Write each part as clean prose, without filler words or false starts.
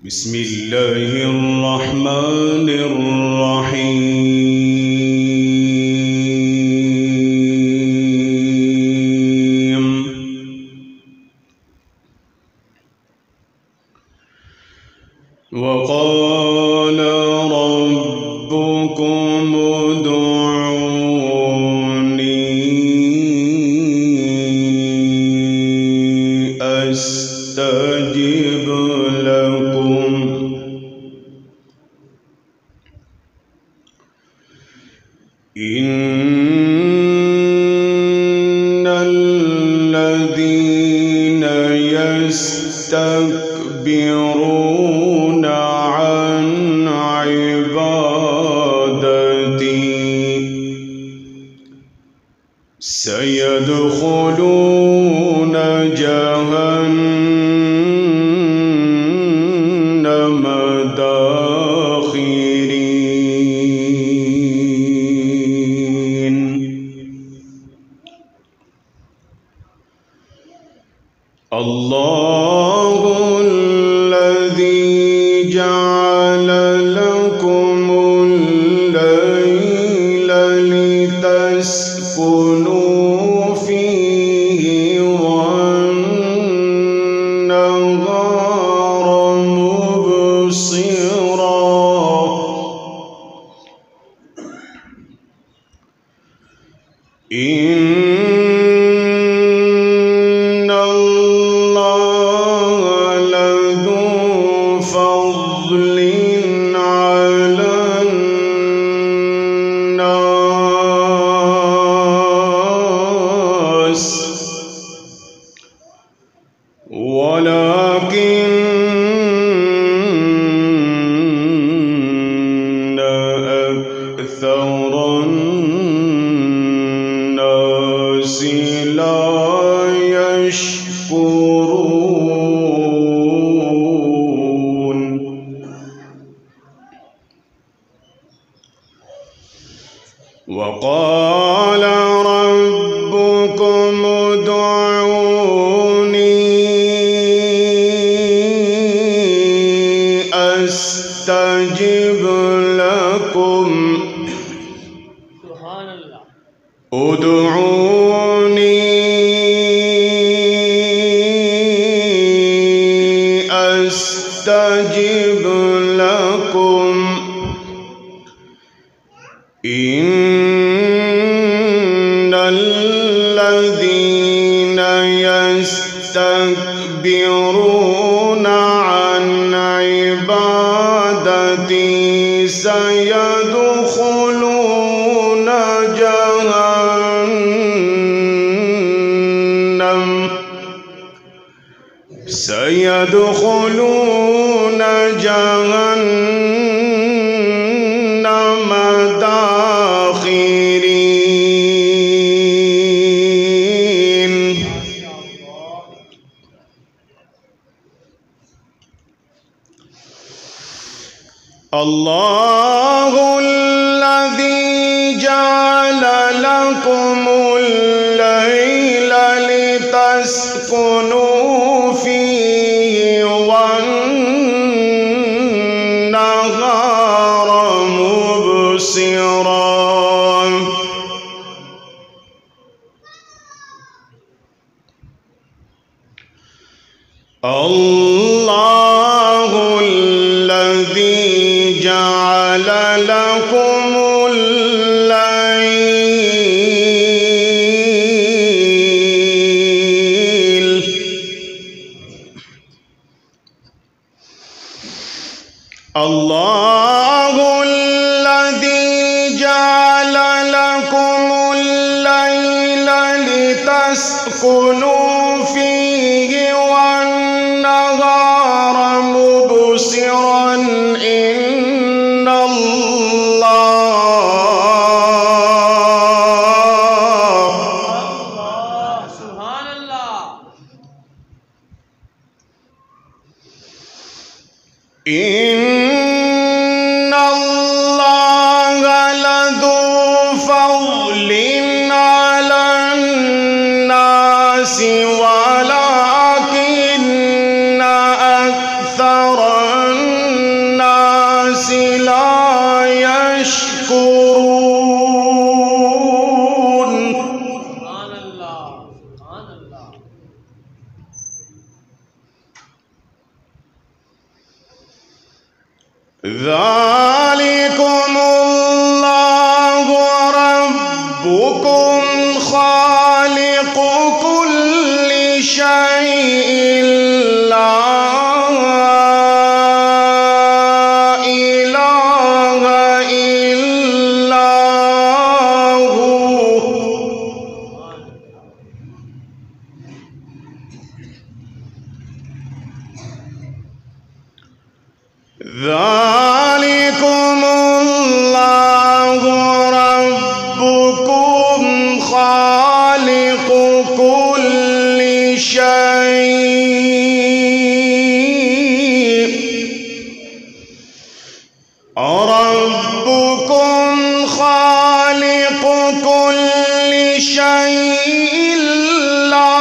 بسم الله الرحمن الرحيم. وقال ربكم ادعوني أستجب لكم إن الذين يستكبرون عن عبادتي سيدخلون جهنم داخرين. الله الذي جعل لكم الليل لتسكنوا فيه والنهار مبصرا إن الله لذو فضل على الناس ولكن أكثر الناس لا يشكرون. وقال ربكم ادعوني أستجب لكم ادعوني أستجب لكم إن الذين يستكبرون عن عبادتي سيدخلون جهنم داخرين. الله الذي جعل لكم الليل لتسكنوا فيه والنهار مبصرا الله الذي جعل لكم الليل الله الذي جعل لكم الليل لتسكنوا فيه والنهار مبصرا إن الله سبحان الله إن الله لذو فضل على الناس ولكن أكثر ذلكم الله ربكم خالق كل شيء لا إله إلا هو. ذلكم الله ربكم خالق كل شيء ربكم خالق كل شيء لا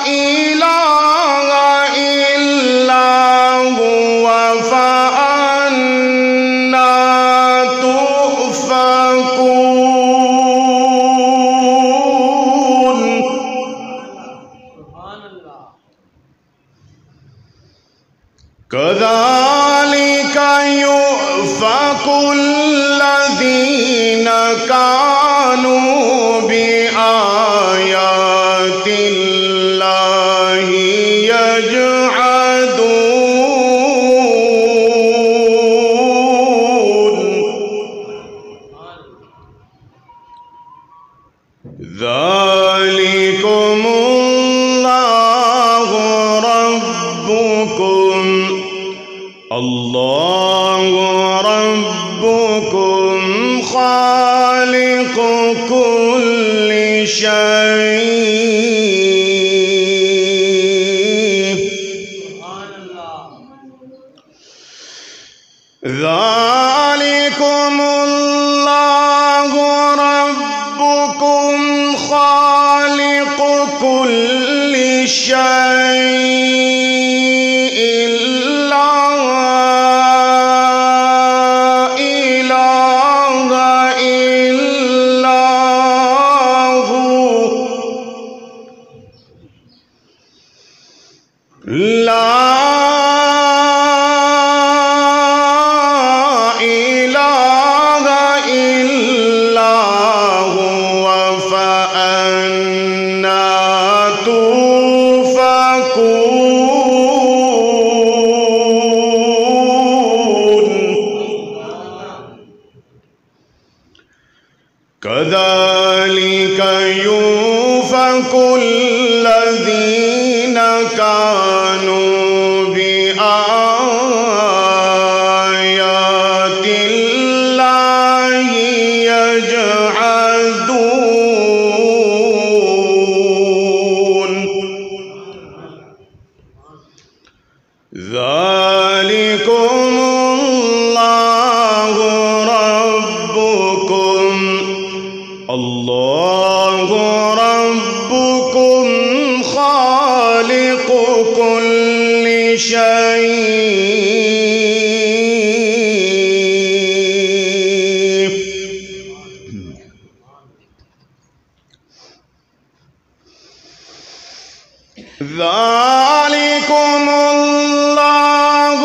إله إلا هو فأنا تؤفكون. كذلك يؤفك الذين كانوا بآيات الله يجحدون. ذلكم الله ربكم خالق كل شيء. ذلكم الله ربكم خالق كل شيء لا إله إلا هو. لا إله إلا هو فأنا تؤفكون. كذلك يؤفك الذين كانوا بآيات الله يجحدون. ذلكم الله ربكم خالق كل شيء. ذلكم الله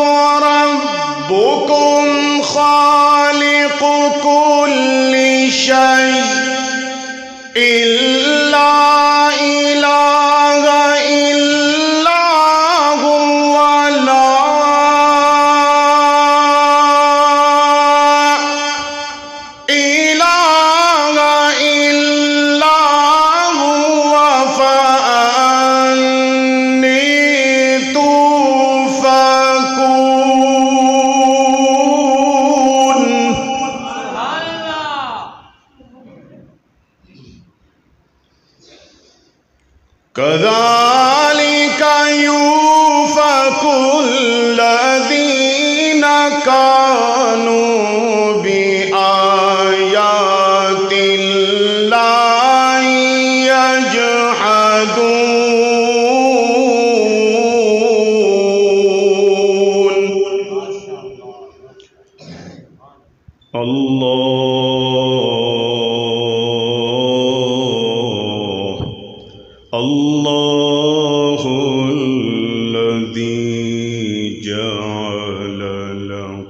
ربكم خالق كل شيء لا إله إلا هو لا إله إلا هو فأني تؤفكون. كذلك يؤفك الذين كانوا بآيات الله يجحدون. الله الذي جعل له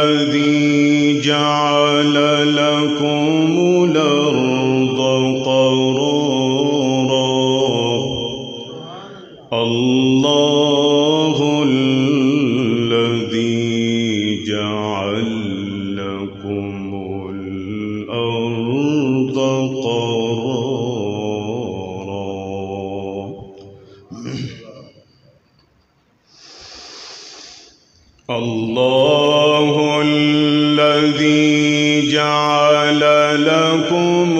الذي جعل لكم الأرض قرارا الله الذي جعل لكم الأرض قرارا الله الذي جعل لكم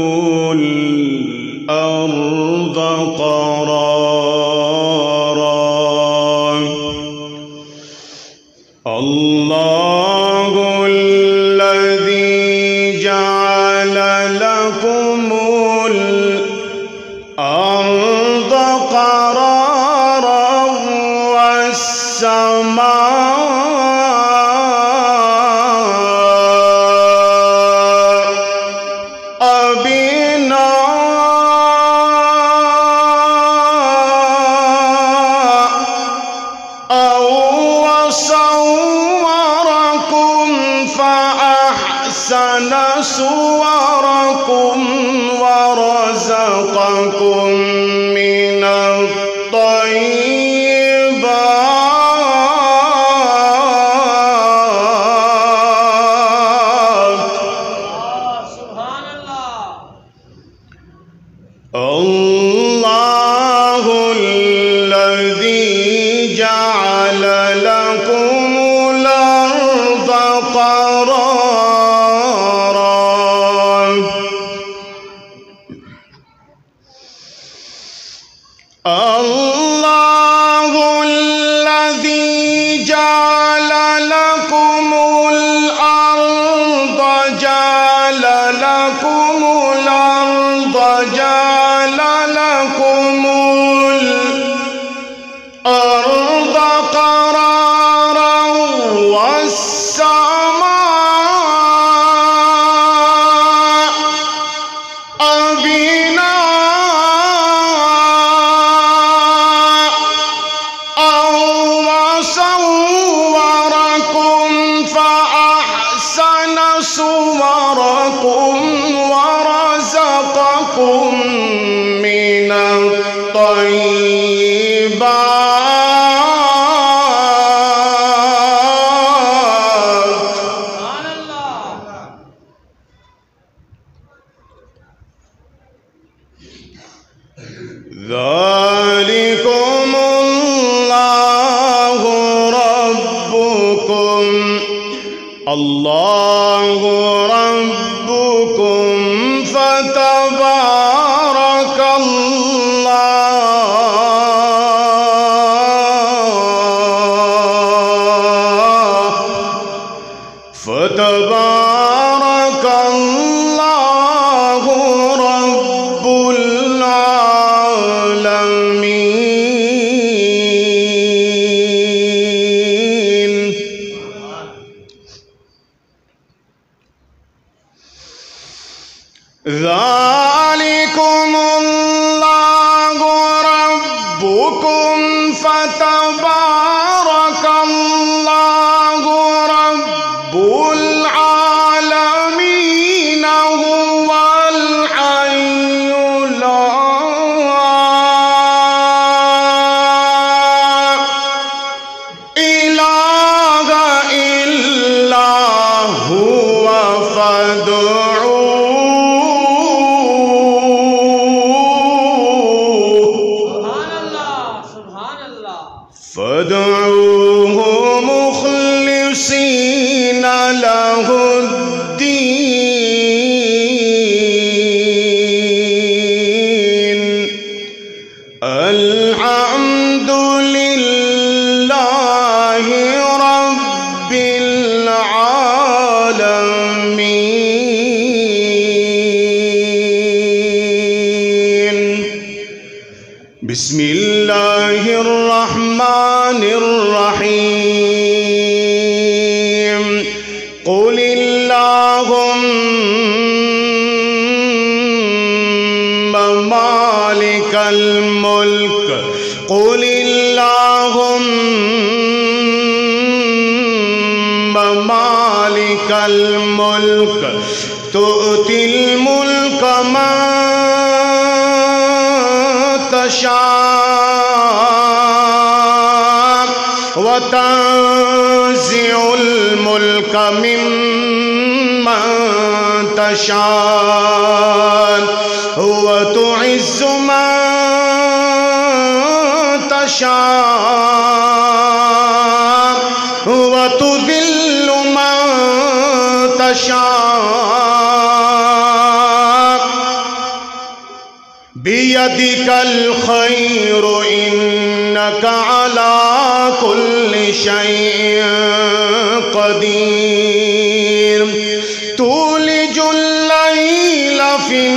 الأرض قرارا الله الذي جعل لكم الأرض قرارا والسماء صوركم ورزقكم من الطيبات سبحان الله الذي جعل لكم الأرض قرارا الله الذي جعل لكم الأرض قرارا والسماء بناء وصوركم فأحسن صوركم ورزقكم من الطيبات ذلكم الله ربكم فتبارك الله رب العالمين ذلكم الله ربكم فتبارك الله رب العالمين هو الحي لا إله إلا هو فادعوه فادعوه مخلصين له الدين الحمد لله رب العالمين بسم الله الرحمن الرحيم قل اللهم مالك الملك قل اللهم مالك الملك تؤتي الملك من تشاء وتنزع الملك ممن تشاء وتعز من تشاء وتذل من تشاء بيدك الخير إنك على كل شيء قدير تولج الليل في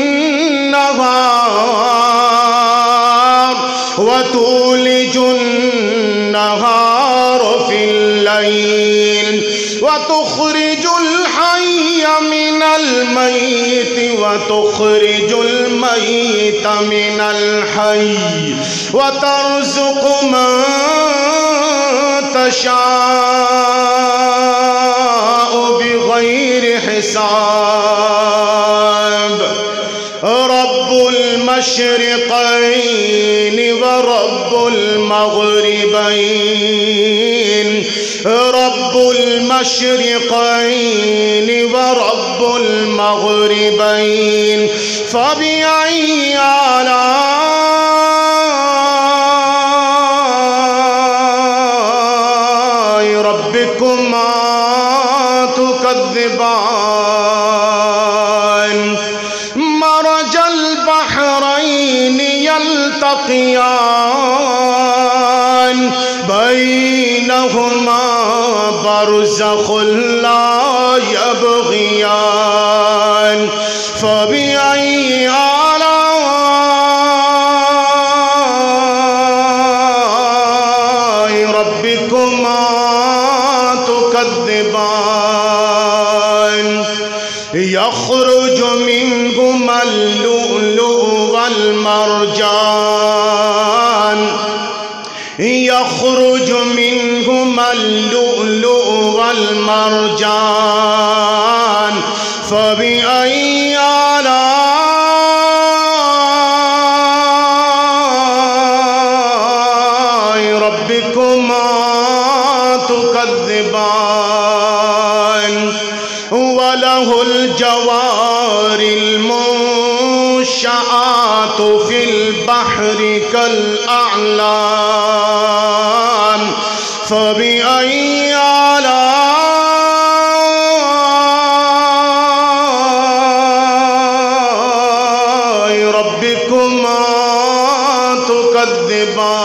النهار وتولج النهار في الليل وتخرج الحي من الميت وتخرج الميت من الحي وترزق من تشاء بغير حساب رب المشرقين ورب المغربين رب المشرقين ورب المغربين فبأي آلاء ربكما تكذبان مرج البحرين يلتقيان بينهما برزخ لا يبغيان فبأي آلاء ربكما تكذبان يخرج منهما اللؤلؤ والمرجان يخرج منهما اللؤلؤ والمرجان فبأي آلاء ربكما تكذبان وله الجوار المنشآت في البحر كالأعلام فبأي آلاء ربكما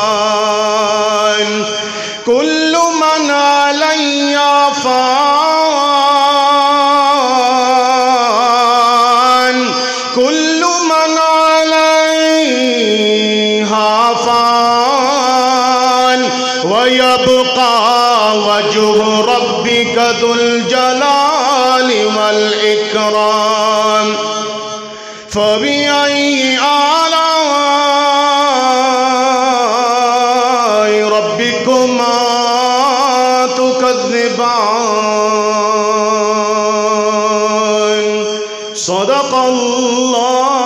تكذبان كل من عليها فان كل من عليها فان ويبقى وجه ربك ذو الجلال والإكرام فبأي آلاء ربكما تكذبان صدق الله